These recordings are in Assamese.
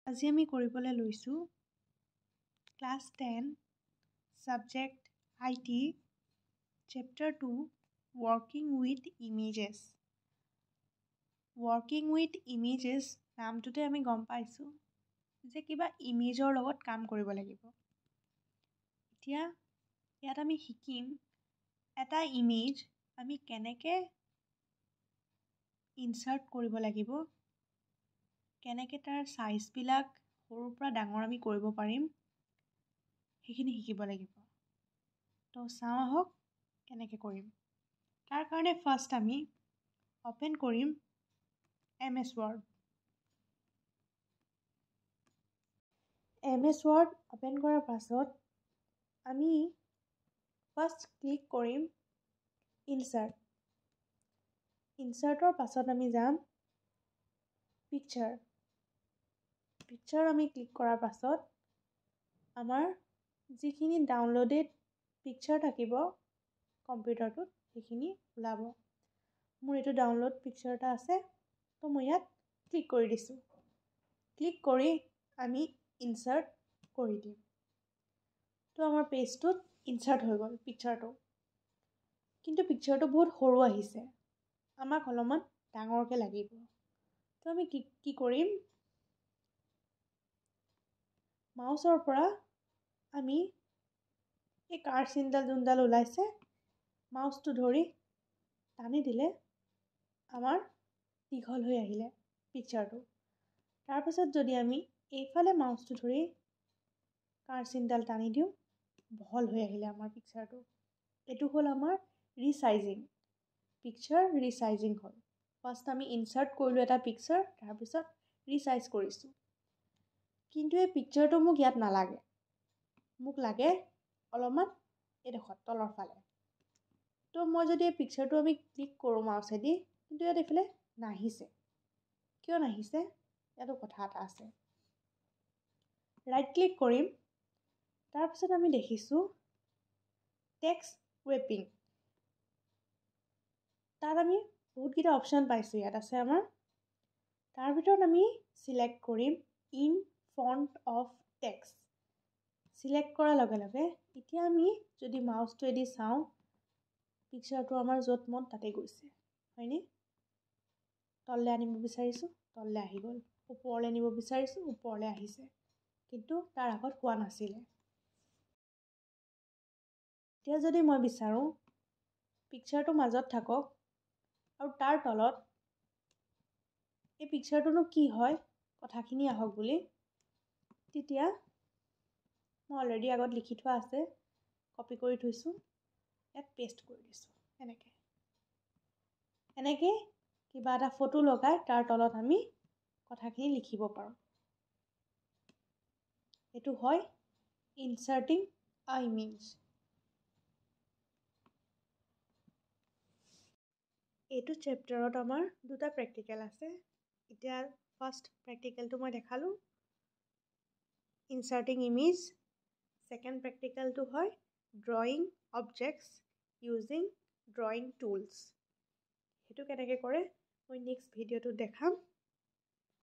আজি আমি কৰিবলৈ লৈছোঁ class 10 Subject IT Chapter 2 Working with Images. Working with Images নামটোতে আমি গম পাইছোঁ যে কিবা ইমেজৰ লগত কাম কৰিব লাগিব। এতিয়া ইয়াত আমি শিকিম এটা ইমেজ আমি কেনেকৈ ইনচাৰ্ট কৰিব লাগিব, কেনেকৈ তাৰ সাইজবিলাক সৰুৰ পৰা ডাঙৰ আমি কৰিব পাৰিম সেইখিনি শিকিব লাগিব। তো চাওঁ আহক কেনেকৈ কৰিম। তাৰ কাৰণে ফাৰ্ষ্ট আমি অপেন কৰিম MS Word। MS Word open কৰাৰ পাছত আমি ফাৰ্ষ্ট ক্লিক কৰিম ইনচাৰ্ট। ইনচাৰ্টৰ পাছত আমি যাম পিকচাৰ আমি ক্লিক কৰাৰ পাছত আমাৰ যিখিনি ডাউনলোডেড পিকচাৰ থাকিব কম্পিউটাৰটোত সেইখিনি ওলাব। মোৰ এইটো ডাউনলোড পিকচাৰ এটা আছে, তো মই ইয়াত ক্লিক কৰি দিছোঁ। ক্লিক কৰি আমি ইনচাৰ্ট কৰি দিম। তো আমাৰ পেজটোত ইনচাৰ্ট হৈ গ'ল পিকচাৰটো, কিন্তু পিকচাৰটো বহুত সৰু আহিছে, আমাক অলপমান ডাঙৰকৈ লাগিব। তো আমি কি কৰিম, মাউচৰ পৰা আমি এই কাৰ চিনডাল যোনডাল ওলাইছে মাউচটো ধৰি টানি দিলে আমাৰ দীঘল হৈ আহিলে পিকচাৰটো। তাৰপিছত যদি আমি এইফালে মাউচটো ধৰি কাৰ চিনডাল টানি দিওঁ বহল হৈ আহিলে আমাৰ পিকচাৰটো। এইটো হ'ল আমাৰ ৰিচাইজিং, পিকচাৰ ৰিচাইজিং হ'ল। ফাৰ্ষ্ট আমি ইনচাৰ্ট কৰিলোঁ এটা পিকচাৰ, তাৰপিছত ৰিচাইজ কৰিছোঁ। কিন্তু এই পিকচাৰটো মোক ইয়াত নালাগে, মোক লাগে অলপমান এইডোখৰত তলৰ ফালে। তো মই যদি এই পিকচাৰটো আমি ক্লিক কৰোঁ মাউচেদি, কিন্তু ইয়াত এইফালে নাহিছে। কিয় নাহিছে? ইয়াতো কথা এটা আছে। ৰাইট ক্লিক কৰিম, তাৰপিছত আমি দেখিছোঁ টেক্সট ৱেপিং। তাত আমি বহুতকেইটা অপশ্যন পাইছোঁ। ইয়াত আছে আমাৰ, তাৰ ভিতৰত আমি চিলেক্ট কৰিম in font of text. Select কৰাৰ লগে লগে এতিয়া আমি যদি মাউচটোৱেদি চাওঁ পিকচাৰটো আমাৰ য'ত মন তাতে গৈছে, হয়নে? তললৈ আনিব বিচাৰিছোঁ, তললৈ আহি গ'ল। ওপৰলৈ নিব বিচাৰিছোঁ, ওপৰলৈ আহিছে, কিন্তু তাৰ আগত হোৱা নাছিলে। এতিয়া যদি মই বিচাৰোঁ পিকচাৰটো মাজত থাকক আৰু তাৰ তলত এই পিকচাৰটোনো কি হয় কথাখিনি আহক বুলি, তেতিয়া মই অলৰেডি আগত লিখি থোৱা আছে, কপি কৰি থৈছোঁ, ইয়াত পেষ্ট কৰি দিছোঁ। এনেকৈ কিবা এটা ফটো লগাই তাৰ তলত আমি কথাখিনি লিখিব পাৰোঁ। এইটো হয় ইনচাৰ্টিং আ ইমেজ। এইটো চেপ্টাৰত আমাৰ দুটা প্ৰেক্টিকেল আছে। এতিয়া ফাৰ্ষ্ট প্ৰেক্টিকেলটো মই দেখালোঁ, ইনচাৰ্টিং ইমেজ। ছেকেণ্ড প্ৰেক্টিকেলটো হয় drawing objects using drawing tools. সেইটো কেনেকৈ কৰে মই নেক্সট ভিডিঅ'টোত দেখাম।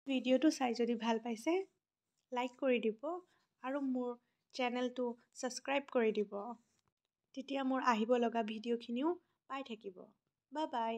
ভিডিঅ'টো চাই যদি ভাল পাইছে লাইক কৰি দিব আৰু মোৰ চেনেলটো ছাবস্ক্ৰাইব কৰি দিব। তেতিয়া মোৰ আহিব লগা ভিডিঅ'খিনিও পাই থাকিব। Bye bye.